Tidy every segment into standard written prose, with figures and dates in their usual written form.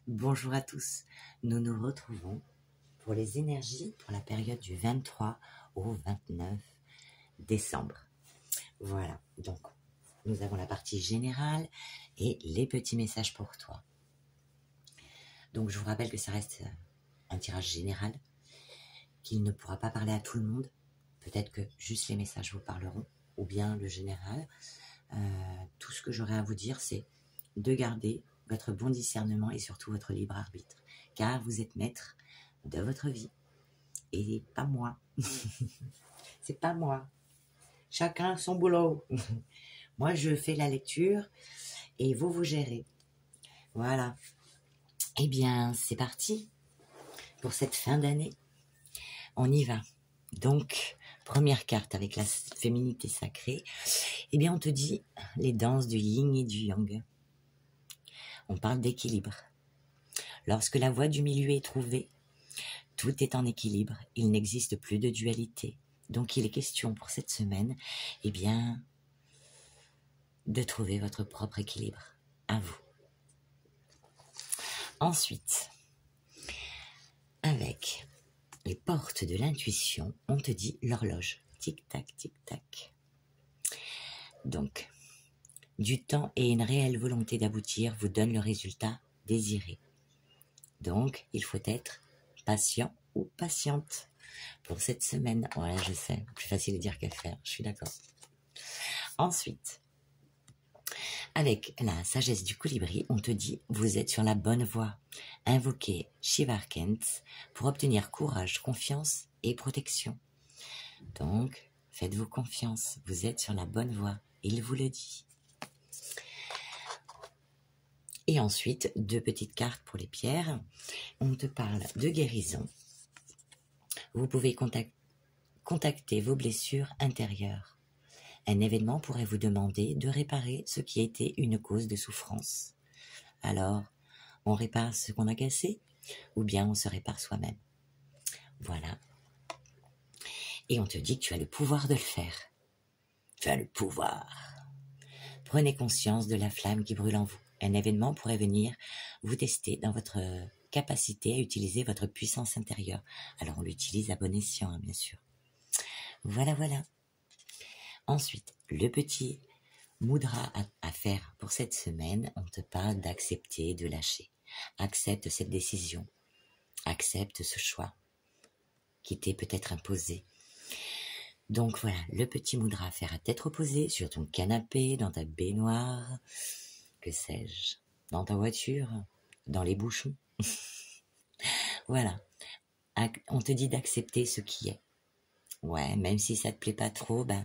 Bonjour à tous, nous nous retrouvons pour les énergies pour la période du 23 au 29 décembre. Voilà, donc nous avons la partie générale et les petits messages pour toi. Donc je vous rappelle que ça reste un tirage général, qu'il ne pourra pas parler à tout le monde. Peut-être que juste les messages vous parleront, ou bien le général. Tout ce que j'aurai à vous dire, c'est de garder votre bon discernement et surtout votre libre arbitre, car vous êtes maître de votre vie et pas moi. C'est pas moi. Chacun son boulot. Moi, je fais la lecture et vous gérez. Voilà. Eh bien, c'est parti pour cette fin d'année. On y va. Donc, première carte avec la féminité sacrée. Eh bien, on te dit les danses du yin et du yang. On parle d'équilibre. Lorsque la voie du milieu est trouvée, tout est en équilibre. Il n'existe plus de dualité. Donc, il est question pour cette semaine, eh bien, de trouver votre propre équilibre. À vous. Ensuite, avec les portes de l'intuition, on te dit l'horloge. Tic-tac, tic-tac. Donc, du temps et une réelle volonté d'aboutir vous donnent le résultat désiré. Donc, il faut être patient ou patiente pour cette semaine. Ouais, je sais, plus facile à dire qu'à faire, je suis d'accord. Ensuite, avec la sagesse du colibri, on te dit vous êtes sur la bonne voie. Invoquez Shiva Kent pour obtenir courage, confiance et protection. Donc, faites-vous confiance, vous êtes sur la bonne voie, il vous le dit. Et ensuite, deux petites cartes pour les pierres. On te parle de guérison. Vous pouvez contacter vos blessures intérieures. Un événement pourrait vous demander de réparer ce qui a été une cause de souffrance. Alors, on répare ce qu'on a cassé ou bien on se répare soi-même. Voilà. Et on te dit que tu as le pouvoir de le faire. Tu as le pouvoir. Prenez conscience de la flamme qui brûle en vous. Un événement pourrait venir vous tester dans votre capacité à utiliser votre puissance intérieure. Alors, on l'utilise à bon escient, hein, bien sûr. Voilà, voilà. Ensuite, le petit mudra à faire pour cette semaine, on te parle d'accepter, de lâcher. Accepte cette décision. Accepte ce choix qui t'est peut-être imposé. Donc voilà, le petit mudra à faire à tête reposée sur ton canapé, dans ta baignoire, que sais-je, dans ta voiture, dans les bouchons. Voilà, on te dit d'accepter ce qui est. Ouais, même si ça te plaît pas trop, ben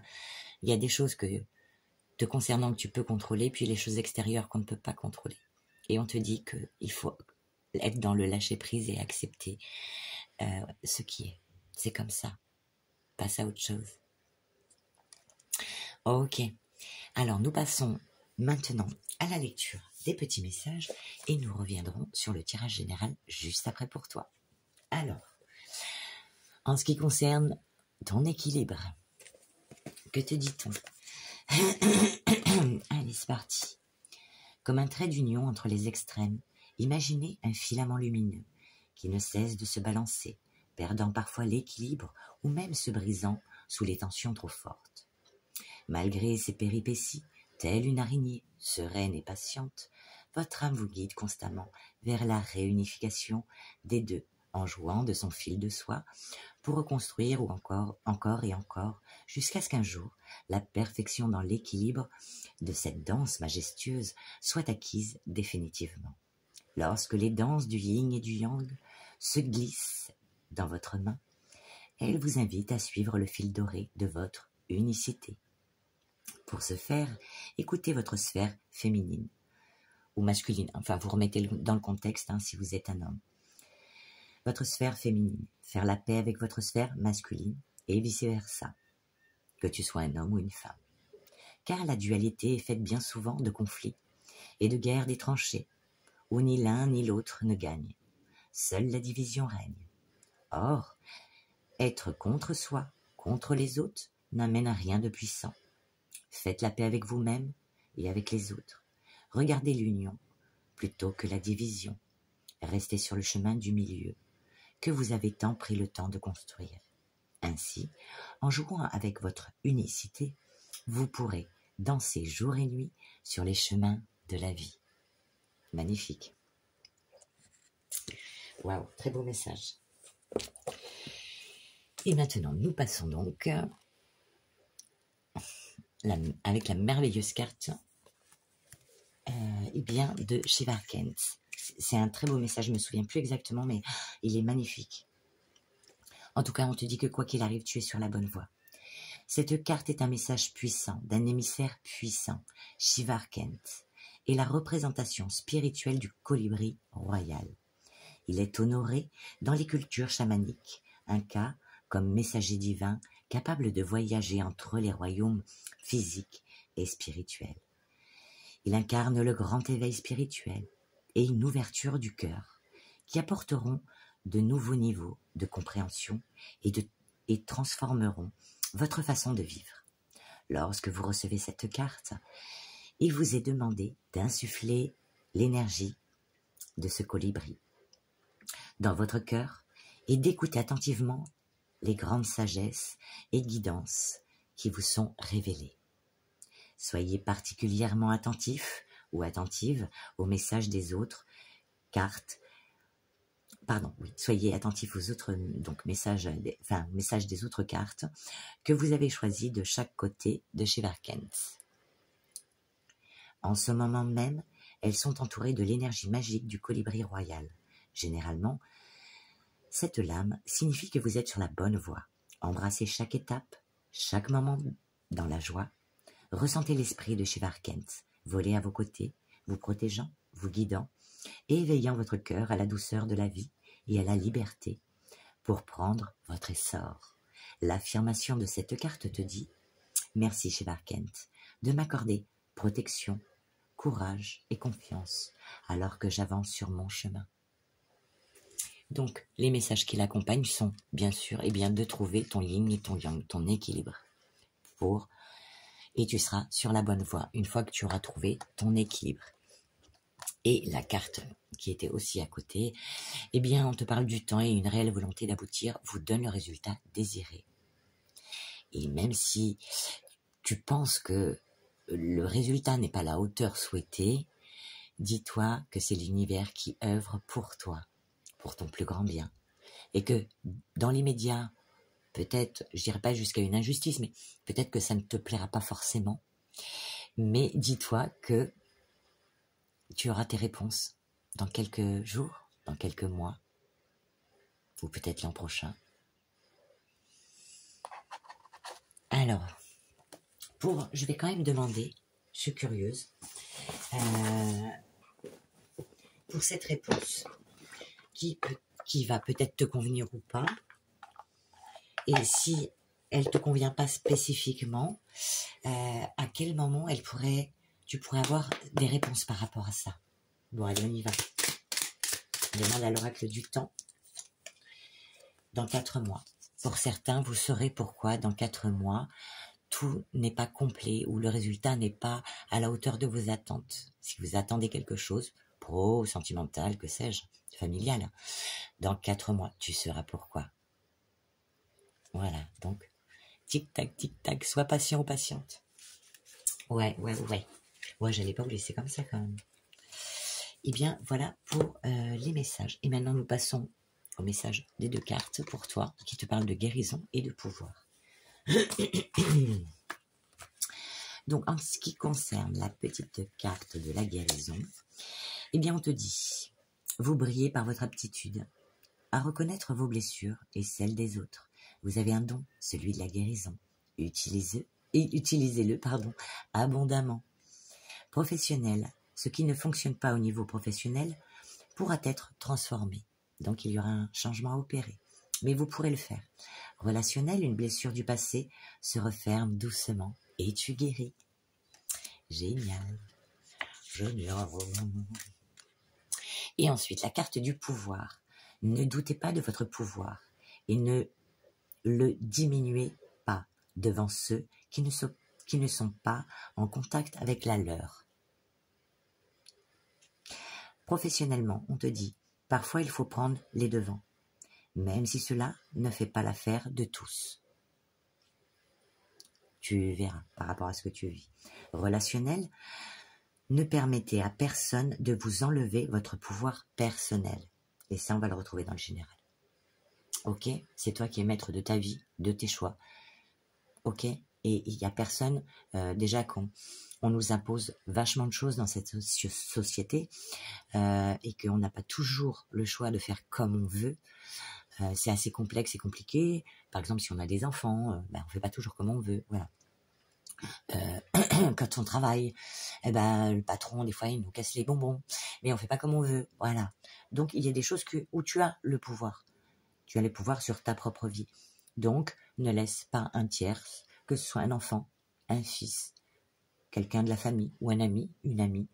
il y a des choses te concernant que tu peux contrôler, puis les choses extérieures qu'on ne peut pas contrôler. Et on te dit qu'il faut être dans le lâcher-prise et accepter ce qui est. C'est comme ça. Passe à autre chose. Ok. Alors, nous passons maintenant à la lecture des petits messages et nous reviendrons sur le tirage général juste après pour toi. Alors, en ce qui concerne ton équilibre, que te dit-on? Allez, c'est parti. Comme un trait d'union entre les extrêmes, imaginez un filament lumineux qui ne cesse de se balancer, perdant parfois l'équilibre ou même se brisant sous les tensions trop fortes. Malgré ces péripéties, telle une araignée, sereine et patiente, votre âme vous guide constamment vers la réunification des deux, en jouant de son fil de soie pour reconstruire ou encore et encore, jusqu'à ce qu'un jour, la perfection dans l'équilibre de cette danse majestueuse soit acquise définitivement. Lorsque les danses du yin et du yang se glissent dans votre main, elles vous invitent à suivre le fil doré de votre unicité. Pour ce faire, écoutez votre sphère féminine ou masculine. Enfin, vous remettez dans le contexte si vous êtes un homme. Votre sphère féminine, faire la paix avec votre sphère masculine et vice-versa, que tu sois un homme ou une femme. Car la dualité est faite bien souvent de conflits et de guerres des tranchées, où ni l'un ni l'autre ne gagne. Seule la division règne. Or, être contre soi, contre les autres, n'amène à rien de puissant. Faites la paix avec vous-même et avec les autres. Regardez l'union plutôt que la division. rester sur le chemin du milieu, que vous avez tant pris le temps de construire. Ainsi, en jouant avec votre unicité, vous pourrez danser jour et nuit sur les chemins de la vie. Magnifique. Waouh, très beau message. Et maintenant, nous passons donc avec la merveilleuse carte de Shiva Kent. C'est un très beau message, je ne me souviens plus exactement, mais il est magnifique. En tout cas, on te dit que quoi qu'il arrive, tu es sur la bonne voie. Cette carte est un message puissant, d'un émissaire puissant, Shiva Kent, et la représentation spirituelle du colibri royal. Il est honoré dans les cultures chamaniques, un cas comme messager divin capable de voyager entre les royaumes physiques et spirituels. Il incarne le grand éveil spirituel et une ouverture du cœur qui apporteront de nouveaux niveaux de compréhension et transformeront votre façon de vivre. Lorsque vous recevez cette carte, il vous est demandé d'insuffler l'énergie de ce colibri dans votre cœur et d'écouter attentivement les grandes sagesses et guidances qui vous sont révélées. Soyez particulièrement attentif ou attentive aux messages des autres cartes. Soyez attentif aux autres messages des autres cartes que vous avez choisis de chaque côté de Shiva Kent. En ce moment même, elles sont entourées de l'énergie magique du colibri royal. Généralement, cette lame signifie que vous êtes sur la bonne voie. Embrassez chaque étape, chaque moment dans la joie. Ressentez l'esprit de Shiva Kent voler à vos côtés, vous protégeant, vous guidant et éveillant votre cœur à la douceur de la vie et à la liberté pour prendre votre essor. L'affirmation de cette carte te dit « Merci Shiva Kent de m'accorder protection, courage et confiance alors que j'avance sur mon chemin. » Donc, les messages qui l'accompagnent sont, bien sûr, de trouver ton yin et ton yang, ton équilibre. Et tu seras sur la bonne voie une fois que tu auras trouvé ton équilibre. Et la carte qui était aussi à côté, on te parle du temps et une réelle volonté d'aboutir vous donne le résultat désiré. Et même si tu penses que le résultat n'est pas à la hauteur souhaitée, dis-toi que c'est l'univers qui œuvre pour toi, pour ton plus grand bien. Et que dans l'immédiat, peut-être, je dirais pas jusqu'à une injustice, mais peut-être que ça ne te plaira pas forcément. Mais dis-toi que tu auras tes réponses dans quelques jours, dans quelques mois, ou peut-être l'an prochain. Alors, je vais quand même demander, je suis curieuse, pour cette réponse, qui va peut-être te convenir ou pas, et si elle ne te convient pas spécifiquement, à quel moment tu pourrais avoir des réponses par rapport à ça. Bon, allez, on y va. On demande à l'oracle du temps. Dans 4 mois. Pour certains, vous saurez pourquoi dans 4 mois, tout n'est pas complet ou le résultat n'est pas à la hauteur de vos attentes. Si vous attendez quelque chose, pro, sentimental, que sais-je, familial, dans 4 mois, tu sauras pourquoi. Voilà, donc, tic-tac, sois patient ou patiente. Ouais, j'allais pas vous laisser comme ça quand même. Voilà pour les messages. Et maintenant, nous passons au message des 2 cartes pour toi, qui te parlent de guérison et de pouvoir. Donc, en ce qui concerne la petite carte de la guérison, on te dit, vous brillez par votre aptitude à reconnaître vos blessures et celles des autres. Vous avez un don, celui de la guérison. Utilisez-le abondamment. Professionnel, ce qui ne fonctionne pas au niveau professionnel pourra être transformé. Donc, il y aura un changement à opérer. Mais vous pourrez le faire. Relationnel, une blessure du passé se referme doucement et tu guéris. Génial. Et ensuite, la carte du pouvoir. Ne doutez pas de votre pouvoir et ne le diminuez pas devant ceux qui ne sont pas en contact avec la leur. Professionnellement, on te dit, Parfois, il faut prendre les devants, même si cela ne fait pas l'affaire de tous. Tu verras par rapport à ce que tu vis. Relationnel, ne permettez à personne de vous enlever votre pouvoir personnel. Et ça, on va le retrouver dans le général. Ok? C'est toi qui es maître de ta vie, de tes choix. Ok? Et il n'y a personne, déjà qu'on nous impose vachement de choses dans cette société et qu'on n'a pas toujours le choix de faire comme on veut. C'est assez complexe et compliqué. Par exemple, si on a des enfants, on ne fait pas toujours comme on veut. Voilà. Quand on travaille, le patron, des fois, il nous casse les bonbons. Mais on fait pas comme on veut. Voilà. Donc, il y a des choses où tu as le pouvoir. Tu as le pouvoir sur ta propre vie. Donc, ne laisse pas un tiers, que ce soit un enfant, un fils, quelqu'un de la famille, ou un ami, une amie,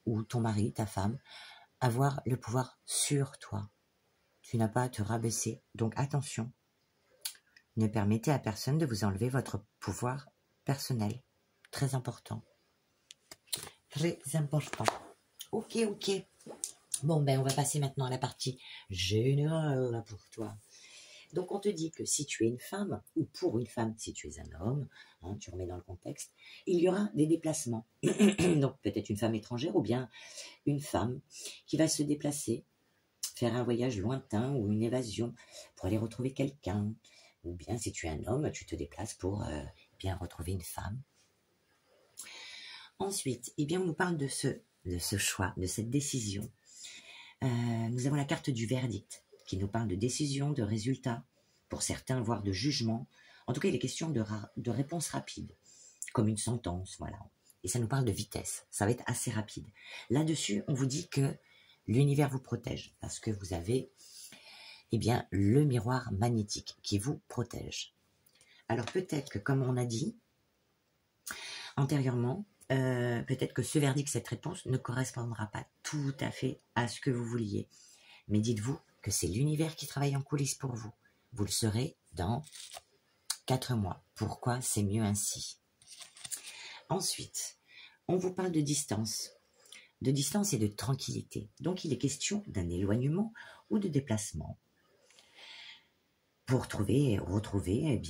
ou ton mari, ta femme, avoir le pouvoir sur toi. Tu n'as pas à te rabaisser. Donc, attention. Ne permettez à personne de vous enlever votre pouvoir personnel. Très important. Très important. Ok. Bon, on va passer maintenant à la partie générale pour toi. Donc, on te dit que si tu es une femme, ou pour une femme, si tu es un homme, hein, tu remets dans le contexte, il y aura des déplacements. Donc, peut-être une femme étrangère ou bien une femme qui va se déplacer, faire un voyage lointain ou une évasion pour aller retrouver quelqu'un. Ou bien, si tu es un homme, tu te déplaces pour bien retrouver une femme. Ensuite, on nous parle de ce choix, de cette décision. Nous avons la carte du verdict qui nous parle de décision, de résultat, pour certains, voire de jugement. En tout cas, il est question de réponse rapide, comme une sentence, voilà. Et ça nous parle de vitesse, ça va être assez rapide. Là-dessus, on vous dit que l'univers vous protège, parce que vous avez le miroir magnétique qui vous protège. Alors peut-être que, comme on a dit antérieurement, peut-être que ce verdict, cette réponse ne correspondra pas tout à fait à ce que vous vouliez. Mais dites-vous que c'est l'univers qui travaille en coulisses pour vous. Vous le saurez dans 4 mois. Pourquoi c'est mieux ainsi? Ensuite, on vous parle de distance et de tranquillité. Donc il est question d'un éloignement ou de déplacement pour retrouver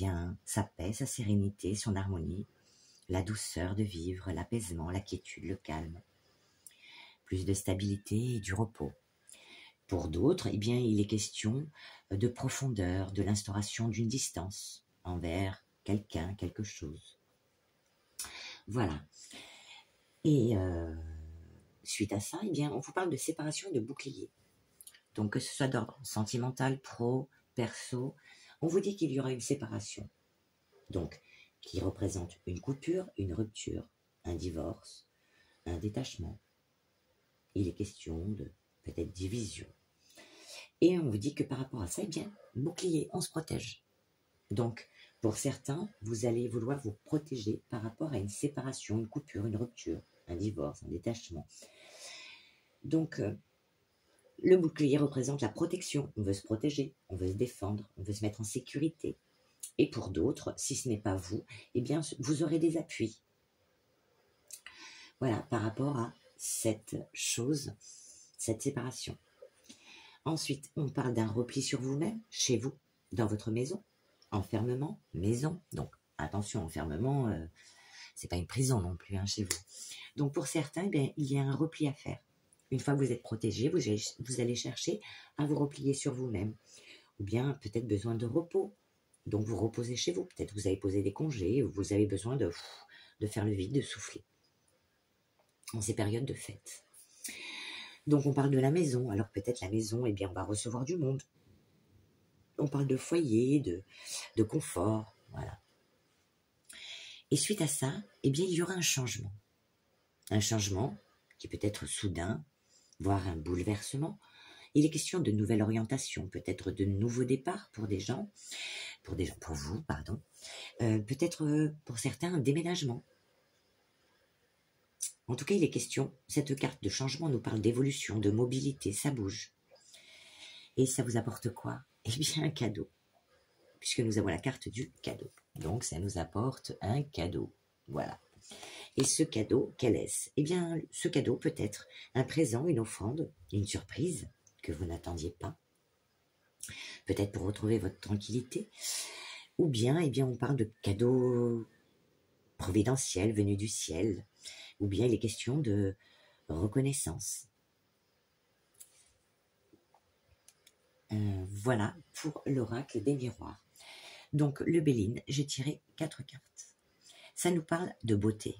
sa paix, sa sérénité, son harmonie, la douceur de vivre, l'apaisement, la quiétude, le calme, plus de stabilité et du repos. Pour d'autres, il est question de profondeur, de l'instauration d'une distance envers quelqu'un, quelque chose. Voilà. Et suite à ça, on vous parle de séparation et de bouclier. Donc que ce soit d'ordre sentimental, pro, perso, on vous dit qu'il y aura une séparation. Donc, qui représente une coupure, une rupture, un divorce, un détachement. Il est question de peut-être division. Et on vous dit que par rapport à ça, bouclier, on se protège. Donc, pour certains, vous allez vouloir vous protéger par rapport à une séparation, une coupure, une rupture, un divorce, un détachement. Donc, le bouclier représente la protection. On veut se protéger, on veut se défendre, on veut se mettre en sécurité. Et pour d'autres, si ce n'est pas vous, vous aurez des appuis. Voilà, par rapport à cette chose, cette séparation. Ensuite, on parle d'un repli sur vous-même, chez vous, dans votre maison. Enfermement, maison. Donc, attention, enfermement, c'est pas une prison non plus chez vous. Donc, pour certains, il y a un repli à faire. Une fois que vous êtes protégé, vous allez chercher à vous replier sur vous-même. Ou bien, peut-être besoin de repos. Donc, vous reposez chez vous. Peut-être vous avez posé des congés, ou vous avez besoin de faire le vide, de souffler. En ces périodes de fête. Donc, on parle de la maison. Alors, peut-être la maison, on va recevoir du monde. On parle de foyer, de confort, voilà. Et suite à ça, il y aura un changement. Un changement qui peut être soudain, voire un bouleversement. Il est question de nouvelle orientation, peut-être de nouveaux départs pour vous, pardon. Peut-être pour certains, un déménagement. En tout cas, il est question, cette carte de changement nous parle d'évolution, de mobilité, ça bouge. Et ça vous apporte quoi? Un cadeau. Puisque nous avons la carte du cadeau. Donc, ça nous apporte un cadeau. Voilà. Et ce cadeau, quel est-ce? Ce cadeau peut être un présent, une offrande, une surprise, que vous n'attendiez pas, peut-être pour retrouver votre tranquillité, ou bien, eh bien on parle de cadeaux providentiels venus du ciel, ou bien il est question de reconnaissance. Voilà pour l'oracle des miroirs. Donc le Béline, j'ai tiré 4 cartes. Ça nous parle de beauté,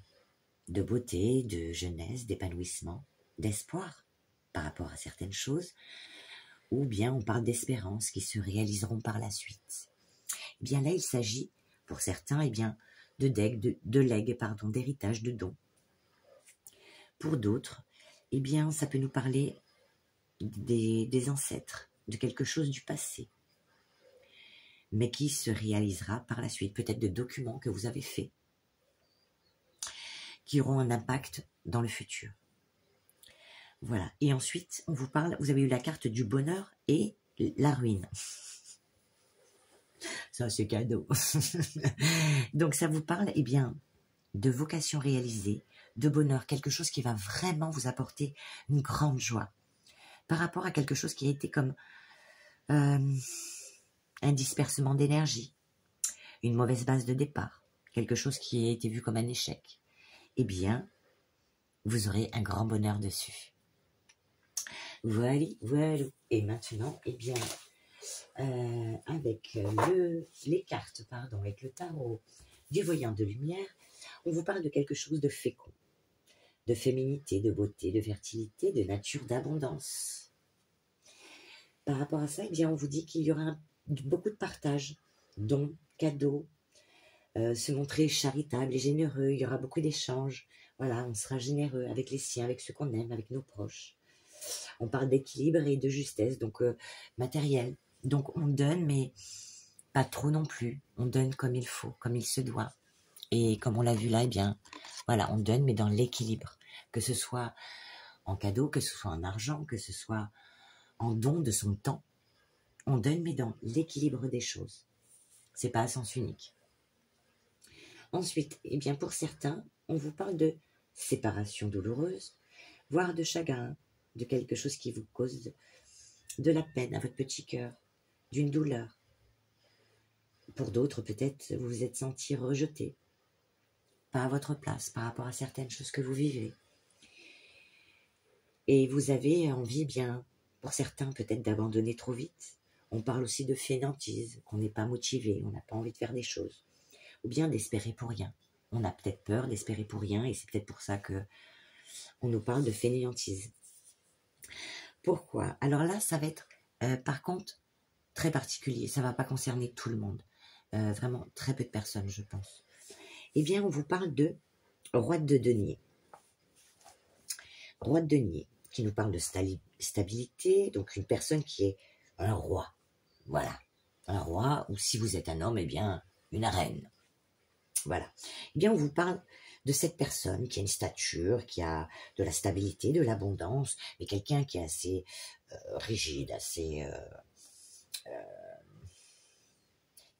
de jeunesse, d'épanouissement, d'espoir par rapport à certaines choses, ou bien on parle d'espérance qui se réaliseront par la suite. Eh bien là, il s'agit pour certains eh bien, de legs, d'héritage, de dons. Pour d'autres, eh bien, ça peut nous parler des ancêtres, de quelque chose du passé, mais qui se réalisera par la suite, peut-être de documents que vous avez faits, qui auront un impact dans le futur. Voilà. Et ensuite, on vous parle, vous avez eu la carte du bonheur et la ruine. Ça, c'est cadeau. Donc, ça vous parle, eh bien, de vocation réalisée, de bonheur, quelque chose qui va vraiment vous apporter une grande joie par rapport à quelque chose qui a été comme un dispersement d'énergie, une mauvaise base de départ, quelque chose qui a été vu comme un échec. Eh bien, vous aurez un grand bonheur dessus. Voilà, voilà. Et maintenant, eh bien, avec les cartes, avec le tarot du voyant de lumière, on vous parle de quelque chose de fécond, de féminité, de beauté, de fertilité, de nature, d'abondance. Par rapport à ça, eh bien, on vous dit qu'il y aura beaucoup de partage, dons, cadeaux, se montrer charitable et généreux, il y aura beaucoup d'échanges. Voilà, on sera généreux avec les siens, avec ceux qu'on aime, avec nos proches. On parle d'équilibre et de justesse, donc matériel. Donc on donne, mais pas trop non plus. On donne comme il faut, comme il se doit. Et comme on l'a vu là, eh bien, voilà, on donne, mais dans l'équilibre. Que ce soit en cadeau, que ce soit en argent, que ce soit en don de son temps. On donne, mais dans l'équilibre des choses. C'est pas à sens unique. Ensuite, eh bien, pour certains, on vous parle de séparation douloureuse, voire de chagrin, de quelque chose qui vous cause de la peine à votre petit cœur, d'une douleur. Pour d'autres, peut-être, vous vous êtes senti rejeté, pas à votre place par rapport à certaines choses que vous vivez. Et vous avez envie, bien, pour certains, peut-être d'abandonner trop vite. On parle aussi de fainéantise, qu'on n'est pas motivé, on n'a pas envie de faire des choses. Ou bien d'espérer pour rien. On a peut-être peur d'espérer pour rien, et c'est peut-être pour ça que on nous parle de fainéantise. Pourquoi? Alors là, ça va être, par contre, très particulier. Ça ne va pas concerner tout le monde. Vraiment, très peu de personnes, je pense. Eh bien, on vous parle de roi de denier. Roi de denier, qui nous parle de stabilité, donc une personne qui est un roi. Voilà. Un roi, ou si vous êtes un homme, eh bien, une reine. Voilà. Eh bien, on vous parle de cette personne qui a une stature, qui a de la stabilité, de l'abondance, mais quelqu'un qui est assez rigide, assez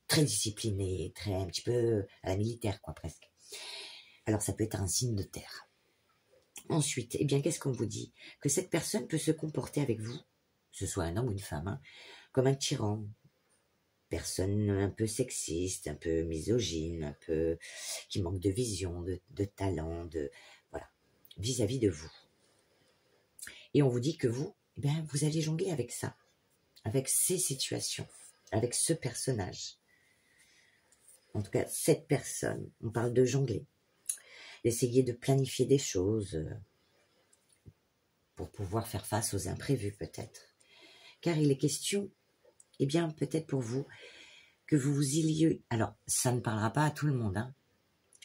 très discipliné, très un petit peu à la militaire, quoi, presque. Alors, ça peut être un signe de terre. Ensuite, eh bien, qu'est-ce qu'on vous dit? Que cette personne peut se comporter avec vous, que ce soit un homme ou une femme, hein, comme un tyran. Personne un peu sexiste, un peu misogyne, un peu qui manque de vision, de talent, voilà, vis-à-vis de vous. Et on vous dit que vous, eh bien, vous allez jongler avec ça, avec ces situations, avec ce personnage. En tout cas, cette personne, on parle de jongler, d'essayer de planifier des choses pour pouvoir faire face aux imprévus peut-être. Car il est question, eh bien, peut-être pour vous, que vous vous y liez. Alors, ça ne parlera pas à tout le monde, hein,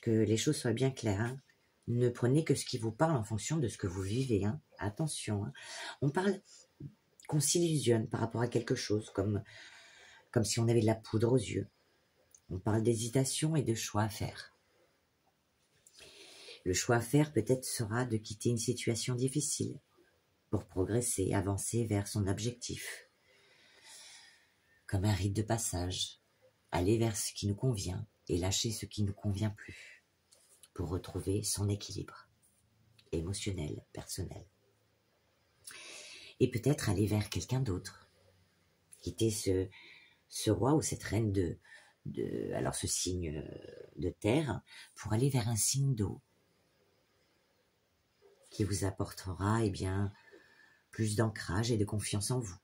que les choses soient bien claires. Hein. Ne prenez que ce qui vous parle en fonction de ce que vous vivez. Hein. Attention. Hein. On parle qu'on s'illusionne par rapport à quelque chose, comme si on avait de la poudre aux yeux. On parle d'hésitation et de choix à faire. Le choix à faire peut-être sera de quitter une situation difficile pour progresser, avancer vers son objectif. Comme un rite de passage, aller vers ce qui nous convient et lâcher ce qui ne nous convient plus pour retrouver son équilibre émotionnel, personnel. et peut-être aller vers quelqu'un d'autre. Quitter ce roi ou cette reine alors ce signe de terre pour aller vers un signe d'eau qui vous apportera plus d'ancrage et de confiance en vous.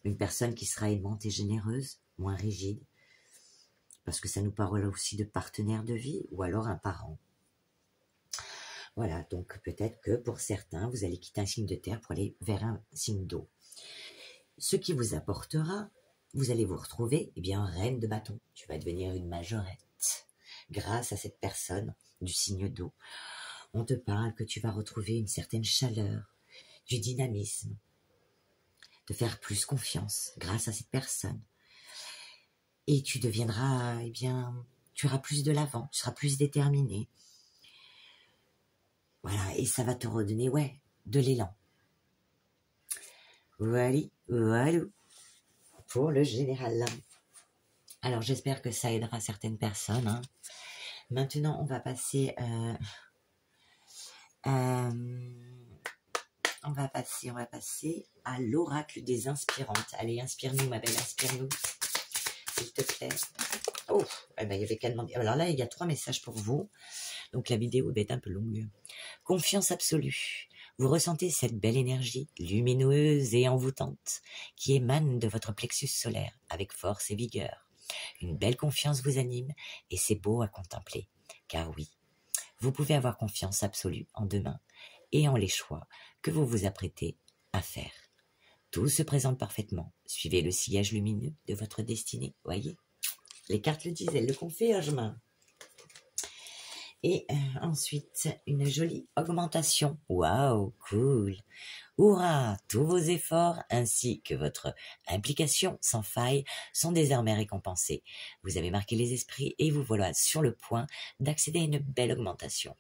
Une personne qui sera aimante et généreuse, moins rigide, parce que ça nous parle aussi de partenaire de vie ou alors un parent. Voilà, donc peut-être que pour certains, vous allez quitter un signe de terre pour aller vers un signe d'eau. Ce qui vous apportera, vous allez vous retrouver reine de bâton. Tu vas devenir une majorette grâce à cette personne du signe d'eau. On te parle que tu vas retrouver une certaine chaleur, du dynamisme, de faire plus confiance grâce à cette personne. Et tu deviendras, tu iras plus de l'avant, tu seras plus déterminé. Voilà, et ça va te redonner, de l'élan. Voilà, pour le général. Alors, j'espère que ça aidera certaines personnes. Hein. Maintenant, on va passer... on va passer à l'oracle des inspirantes. Allez, inspire-nous, ma belle, inspire-nous, s'il te plaît. Oh, il y avait qu'à demander. Alors là, il y a 3 messages pour vous. Donc la vidéo va être un peu longue. Confiance absolue. Vous ressentez cette belle énergie lumineuse et envoûtante qui émane de votre plexus solaire avec force et vigueur. Une belle confiance vous anime et c'est beau à contempler. Car oui, vous pouvez avoir confiance absolue en demain et en les choix que vous vous apprêtez à faire. Tout se présente parfaitement. Suivez le sillage lumineux de votre destinée. Voyez, les cartes le disent, elles le confirment. Et ensuite, une jolie augmentation. Waouh, cool. Hurrah, tous vos efforts ainsi que votre implication sans faille sont désormais récompensés. Vous avez marqué les esprits et vous voilà sur le point d'accéder à une belle augmentation.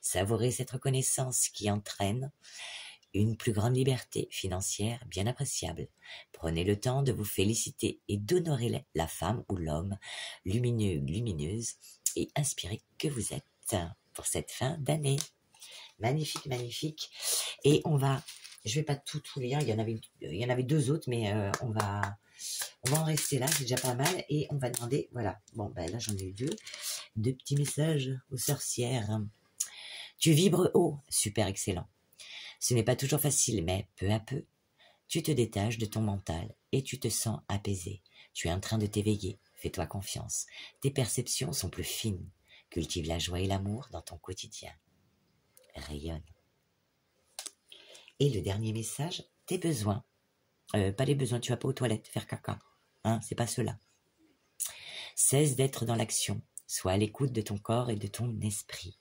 Savourez cette reconnaissance qui entraîne une plus grande liberté financière bien appréciable. Prenez le temps de vous féliciter et d'honorer la femme ou l'homme lumineux, lumineuse et inspiré que vous êtes pour cette fin d'année. Magnifique, magnifique. Et je vais pas tout lire, il y en avait 2 autres, mais on va en rester là, c'est déjà pas mal. Et on va demander, voilà, bon, là j'en ai eu 2 petits messages aux sorcières. Tu vibres haut, super excellent. Ce n'est pas toujours facile, mais peu à peu, tu te détaches de ton mental et tu te sens apaisé. Tu es en train de t'éveiller, fais-toi confiance. Tes perceptions sont plus fines. Cultive la joie et l'amour dans ton quotidien. Rayonne. Et le dernier message, tes besoins. Pas les besoins, tu vas pas aux toilettes faire caca. Hein, c'est pas cela. Cesse d'être dans l'action. Sois à l'écoute de ton corps et de ton esprit.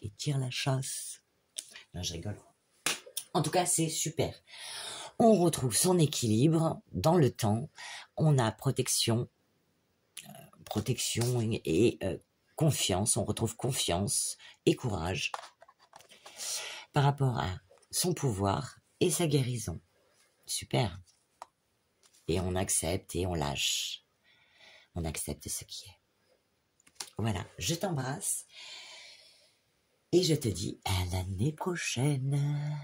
Et tire la chasse. Non, je rigole. En tout cas, c'est super. On retrouve son équilibre dans le temps. On a protection et confiance. On retrouve confiance et courage par rapport à son pouvoir et sa guérison. Super. Et on accepte et on lâche. On accepte ce qui est. Voilà, je t'embrasse et je te dis à l'année prochaine.